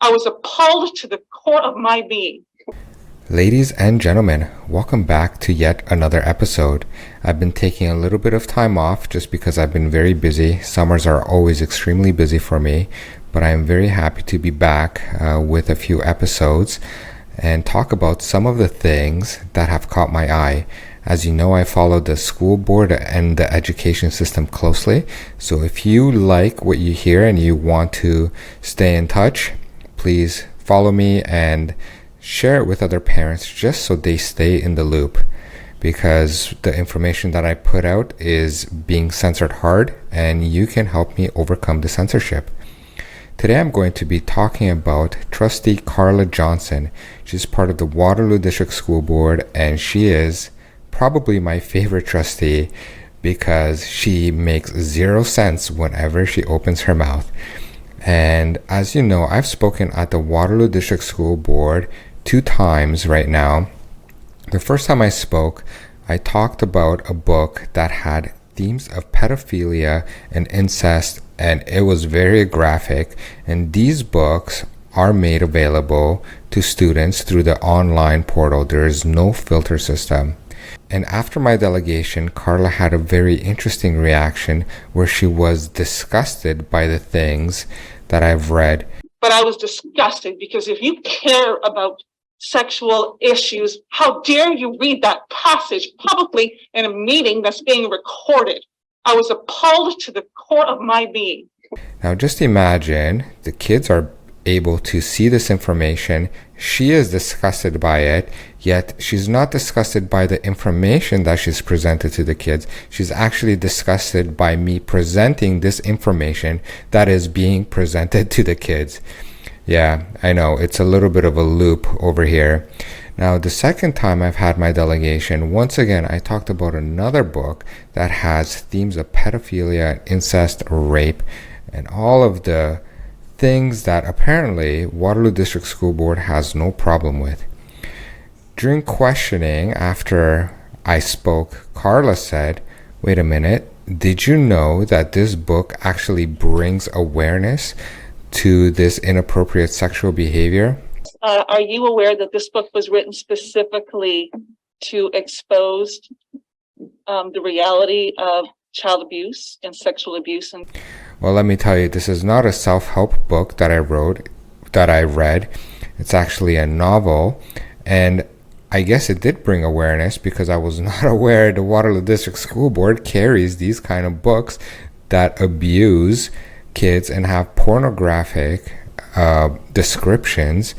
I was appalled to the core of my being. Ladies and gentlemen, welcome back to yet another episode. I've been taking a little bit of time off just because I've been very busy. Summers are always extremely busy for me, but I am very happy to be back with a few episodes and talk about some of the things that have caught my eye. As you know, I follow the school board and the education system closely. So if you like what you hear and you want to stay in touch, please follow me and share it with other parents just so they stay in the loop, because the information that I put out is being censored hard and you can help me overcome the censorship. Today I'm going to be talking about Trustee Carla Johnson. She's part of the Waterloo District School Board and she is probably my favorite trustee because she makes zero sense whenever she opens her mouth. And as you know, I've spoken at the Waterloo District School Board 2 times right now. The first time I spoke, I talked about a book that had themes of pedophilia and incest, and it was very graphic. And these books are made available to students through the online portal. There is no filter system. And after my delegation, Carla had a very interesting reaction where she was disgusted by the things that I've read. But I was disgusted because if you care about sexual issues, how dare you read that passage publicly in a meeting that's being recorded? I was appalled to the core of my being. Now just imagine the kids are able to see this information. She is disgusted by it, yet she's not disgusted by the information that she's presented to the kids. She's actually disgusted by me presenting this information that is being presented to the kids. Yeah, I know, it's a little bit of a loop over here. Now, the second time I've had my delegation, once again, I talked about another book that has themes of pedophilia, incest, rape, and all of the things that apparently Waterloo District School Board has no problem with. During questioning, after I spoke, Carla said, "Wait a minute, did you know that this book actually brings awareness to this inappropriate sexual behavior?" Are you aware that this book was written specifically to expose the reality of child abuse and sexual abuse? Well, let me tell you, this is not a self-help book that I read. It's actually a novel, and I guess it did bring awareness because I was not aware the Waterloo District School Board carries these kind of books that abuse kids and have pornographic descriptions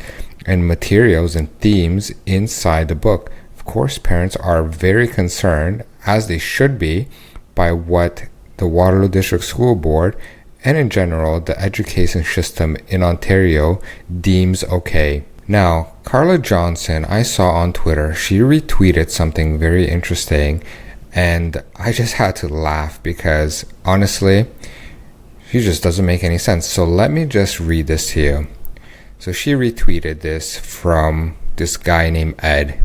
and materials and themes inside the book. Of course, parents are very concerned, as they should be, by what the Waterloo District School Board and in general the education system in Ontario deems okay. Now, Carla Johnson, I saw on Twitter, she retweeted something very interesting and I just had to laugh because honestly, she just doesn't make any sense. So let me just read this to you. So she retweeted this from this guy named Ed.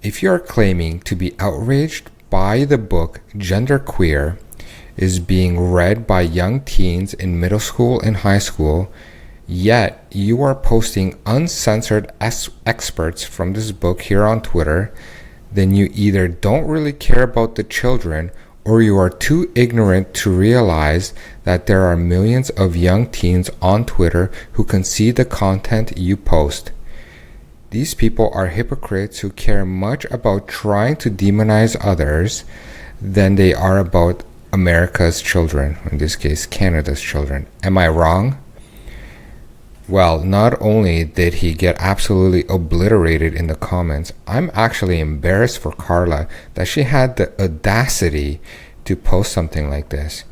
"If you are claiming to be outraged by the book Genderqueer is being read by young teens in middle school and high school, yet you are posting uncensored excerpts from this book here on Twitter, then you either don't really care about the children or you are too ignorant to realize that there are millions of young teens on Twitter who can see the content you post. These people are hypocrites who care much about trying to demonize others than they are about America's children," in this case, Canada's children. Am I wrong? Well, not only did he get absolutely obliterated in the comments, I'm actually embarrassed for Carla that she had the audacity to post something like this.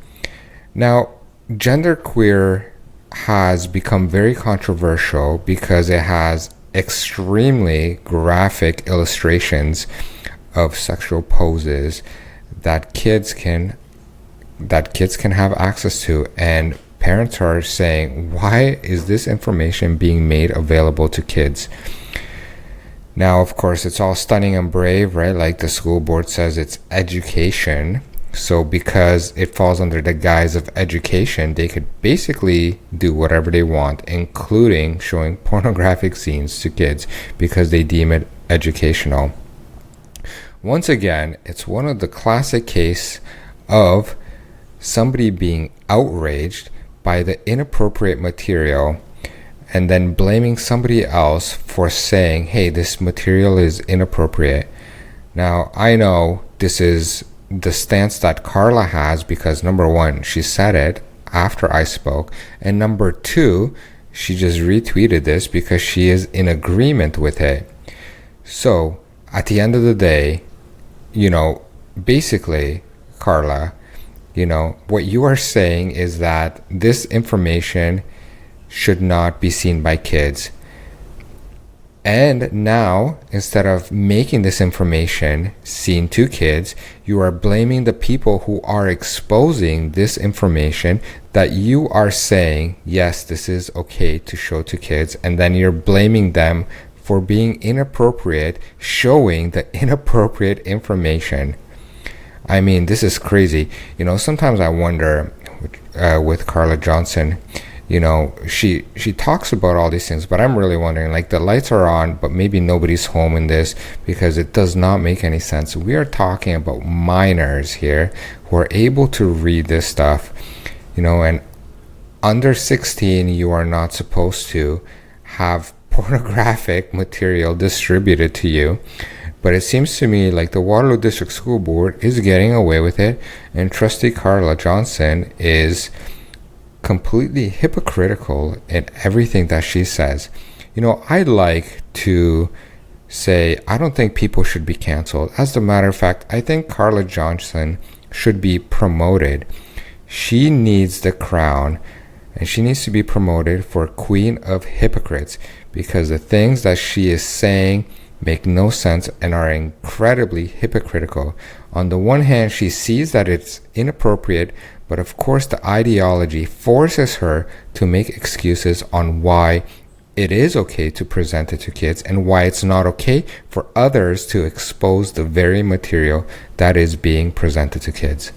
Now, genderqueer has become very controversial because it has extremely graphic illustrations of sexual poses that kids can have access to, and parents are saying, why is this information being made available to kids? Now, of course, it's all stunning and brave, right? Like the school board says, it's education. So because it falls under the guise of education, they could basically do whatever they want, including showing pornographic scenes to kids because they deem it educational. Once again, it's one of the classic case of somebody being outraged by the inappropriate material and then blaming somebody else for saying, hey, this material is inappropriate. Now, I know this is the stance that Carla has because number one, she said it after I spoke, and number two, she just retweeted this because she is in agreement with it. So at the end of the day, basically, Carla, what you are saying is that this information should not be seen by kids. And now, instead of making this information seen to kids, you are blaming the people who are exposing this information that you are saying, yes, this is okay to show to kids. And then you're blaming them for being inappropriate, showing the inappropriate information. I mean, this is crazy. Sometimes I wonder with Carla Johnson, she talks about all these things, but I'm really wondering, like, the lights are on, but maybe nobody's home in this because it does not make any sense. We are talking about minors here who are able to read this stuff, and under 16, you are not supposed to have pornographic material distributed to you. But it seems to me like the Waterloo District School Board is getting away with it, and Trustee Carla Johnson is completely hypocritical in everything that she says. I'd like to say I don't think people should be canceled. As a matter of fact, I think Carla Johnson should be promoted. She needs the crown, and she needs to be promoted for Queen of Hypocrites because the things that she is saying make no sense and are incredibly hypocritical. On the one hand, she sees that it's inappropriate, but of course the ideology forces her to make excuses on why it is okay to present it to kids and why it's not okay for others to expose the very material that is being presented to kids.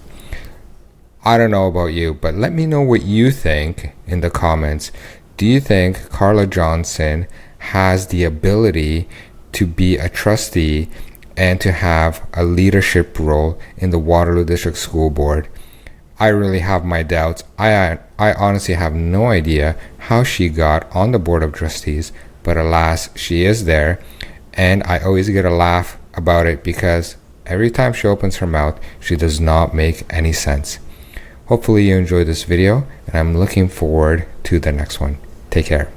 I don't know about you, but let me know what you think in the comments. Do you think Carla Johnson has the ability to be a trustee and to have a leadership role in the Waterloo District School Board? I really have my doubts. I honestly have no idea how she got on the Board of Trustees, but alas, she is there, and I always get a laugh about it because every time she opens her mouth, she does not make any sense. Hopefully you enjoyed this video, and I'm looking forward to the next one. Take care.